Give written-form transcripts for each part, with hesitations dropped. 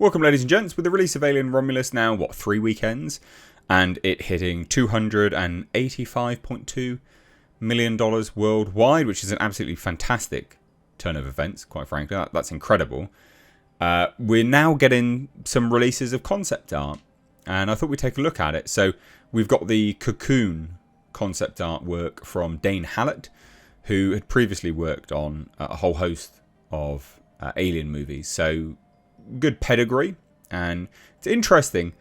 Welcome, ladies and gents, with the release of Alien Romulus now, 3 weekends, and it hitting $285.2 million worldwide, which is an absolutely fantastic turn of events, quite frankly. That's incredible. We're now getting some releases of concept art, and I thought we'd take a look at it. So we've got the Cocoon concept art work from Dane Hallett, who had previously worked on a whole host of Alien movies. So good pedigree, and it's interesting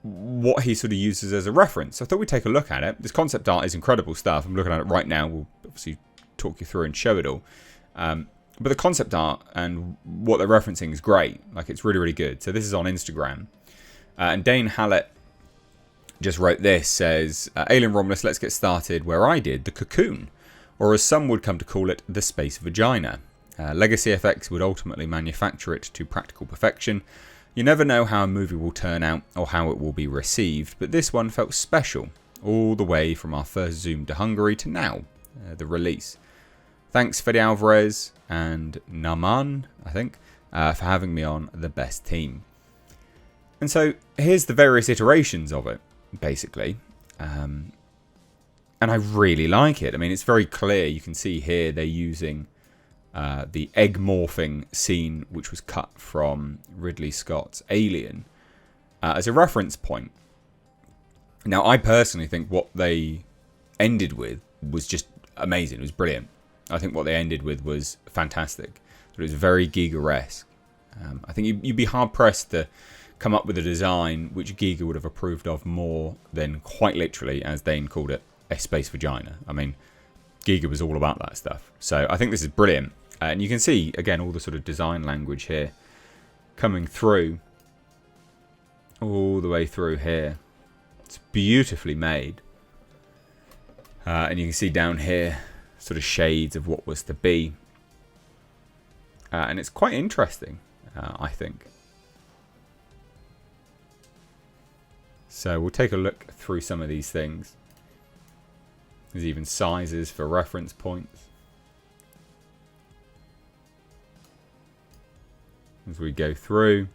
what he sort of uses as a reference. So I thought we'd take a look at it. This concept art is incredible stuff. I'm looking at it right now. We'll obviously talk you through and show it all. But the concept art and what they're referencing is great. Like, it's really, really good. So this is on Instagram. And Dane Hallett just wrote this, says, Alien Romulus, let's get started where I did, the Cocoon. Or as some would come to call it, the space vagina. Legacy FX would ultimately manufacture it to practical perfection. You never know how a movie will turn out or how it will be received, but this one felt special, all the way from our first zoom to Hungary to now, the release. Thanks Fede Alvarez and Naman, I think, for having me on the best team. And so here's the various iterations of it, basically. And I really like it. I mean, it's very clear. You can see here they're using the Eggmorphing scene, which was cut from Ridley Scott's Alien, as a reference point. Now, I personally think what they ended with was just amazing. It was brilliant. I think what they ended with was fantastic. It was very Giger-esque. I think you'd be hard-pressed to come up with a design which Giger would have approved of more than, quite literally, as Dane called it, a space vagina. I mean, Giger was all about that stuff. So I think this is brilliant. And you can see, again, all the sort of design language here coming through. All the way through here. It's beautifully made. And you can see down here sort of shades of what was to be. And it's quite interesting, I think. So we'll take a look through some of these things. There's even sizes for reference points. As we go through.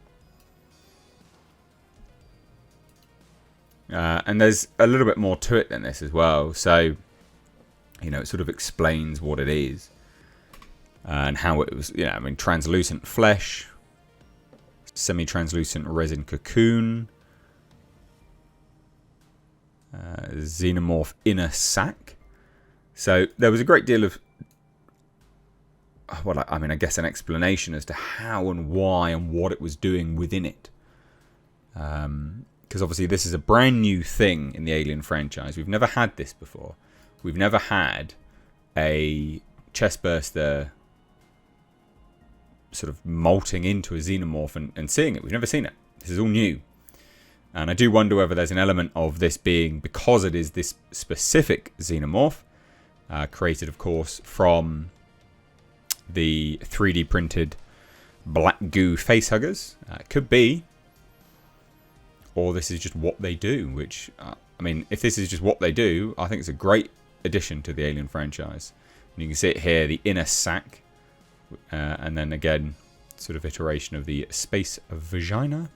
And there's a little bit more to it than this as well. So, you know, it sort of explains what it is. And how it was, you know, I mean, translucent flesh. Semi-translucent resin cocoon. Xenomorph inner sac. So there was a great deal of, well, I mean, I guess an explanation as to how and why and what it was doing within it. Because obviously this is a brand new thing in the Alien franchise. We've never had this before. We've never had a chestburster sort of molting into a xenomorph and seeing it. We've never seen it. This is all new. And I do wonder whether there's an element of this being because it is this specific xenomorph, created, of course, from the 3D printed black goo facehuggers. Could be. Or this is just what they do, which, I mean, if this is just what they do, I think it's a great addition to the Alien franchise. And you can see it here, the inner sac. And then again, sort of iteration of the space vagina.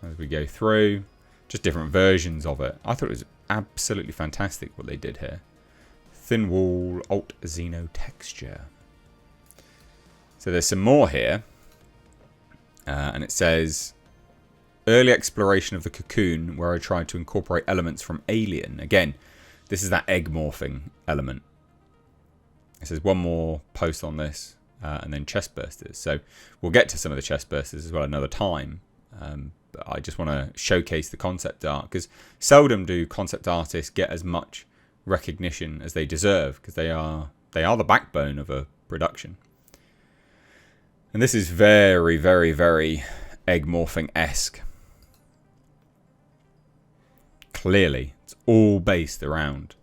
As we go through, just different versions of it. I thought it was absolutely fantastic what they did here. Thin wall, alt xeno texture. So there's some more here. And it says, early exploration of the Cocoon, where I tried to incorporate elements from Alien. Again, this is that Eggmorphing element. It says one more post on this, and then chestbursters. So we'll get to some of the chestbursters as well another time. But I just want to showcase the concept art, because seldom do concept artists get as much recognition as they deserve, because they are the backbone of a production. And this is very, very, very Eggmorphing-esque. Clearly, it's all based around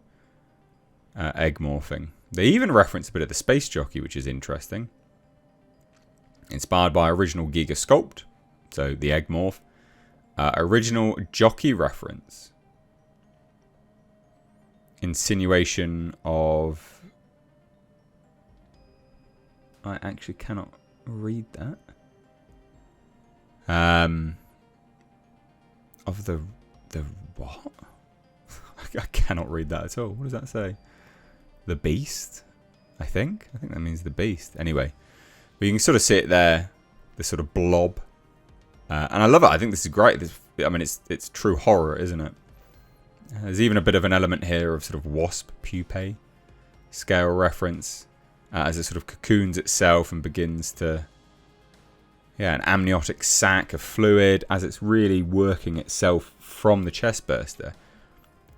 Eggmorphing. They even reference a bit of the space jockey, which is interesting. Inspired by original Giga sculpt, so the Eggmorph. Original jockey reference. Insinuation of... I actually cannot read that. Of the what? I cannot read that at all. What does that say? The beast? I think that means the beast. Anyway, but you can sort of see it there, this sort of blob, and I love it. I think this is great. I mean, it's true horror, isn't it? There's even a bit of an element here of sort of wasp pupae scale reference as it sort of cocoons itself and begins to, an amniotic sac of fluid as it's really working itself from the chest burster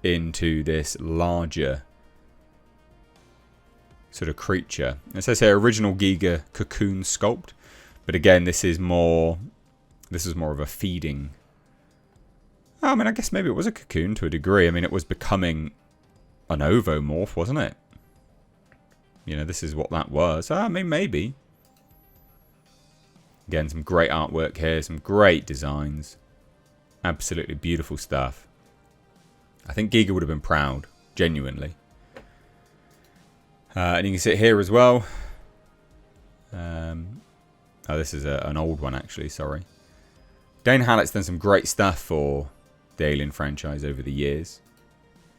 into this larger sort of creature. It says here original Giga cocoon sculpt, but again this is more of a feeding. I mean, I guess maybe it was a cocoon to a degree. I mean, it was becoming an ovomorph, wasn't it? You know, this is what that was. I mean, maybe. Again, some great artwork here, some great designs. Absolutely beautiful stuff. I think Giga would have been proud, genuinely. And you can see it here as well. Oh, this is an old one, actually, sorry. Dane Hallett's done some great stuff for the Alien franchise over the years.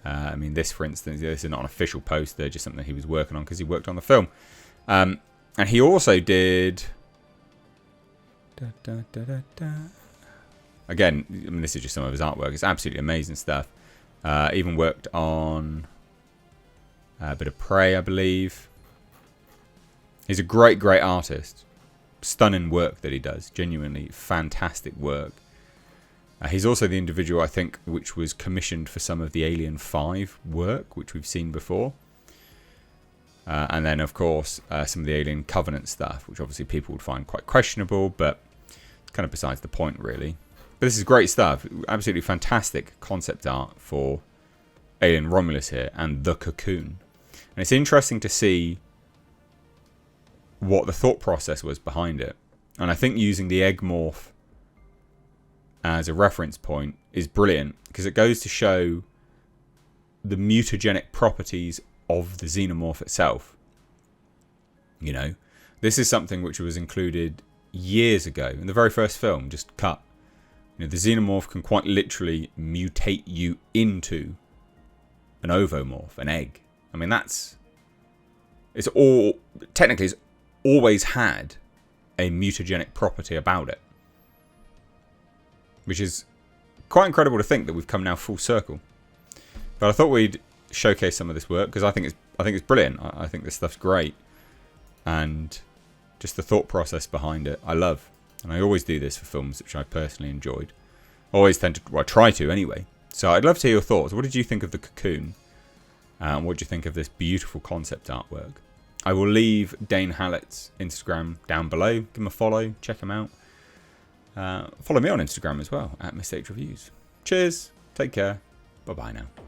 I mean, this, for instance, this is not an official poster, just something he was working on because he worked on the film. And he also did... Again, I mean, this is just some of his artwork. It's absolutely amazing stuff. Even worked on a bit of Prey, I believe. He's a great, great artist. Stunning work that he does. Genuinely fantastic work. He's also the individual, I think, which was commissioned for some of the Alien 5 work, which we've seen before. And then, of course, some of the Alien Covenant stuff, which obviously people would find quite questionable, but it's kind of besides the point, really. But this is great stuff. Absolutely fantastic concept art for Alien Romulus here and the Cocoon. And it's interesting to see what the thought process was behind it. And I think using the Eggmorph as a reference point is brilliant because it goes to show the mutagenic properties of the xenomorph itself. You know, this is something which was included years ago in the very first film, just cut. You know, the xenomorph can quite literally mutate you into an ovomorph, an egg. I mean, it's always had a mutagenic property about it. Which is quite incredible to think that we've come now full circle. But I thought we'd showcase some of this work because I think it's brilliant. I think this stuff's great, and just the thought process behind it, I love. And I always do this for films which I personally enjoyed. I try to anyway. So I'd love to hear your thoughts. What did you think of the Cocoon? What do you think of this beautiful concept artwork? I will leave Dane Hallett's Instagram down below. Give him a follow. Check him out. Follow me on Instagram as well, @MistakesReviews. Cheers. Take care. Bye-bye now.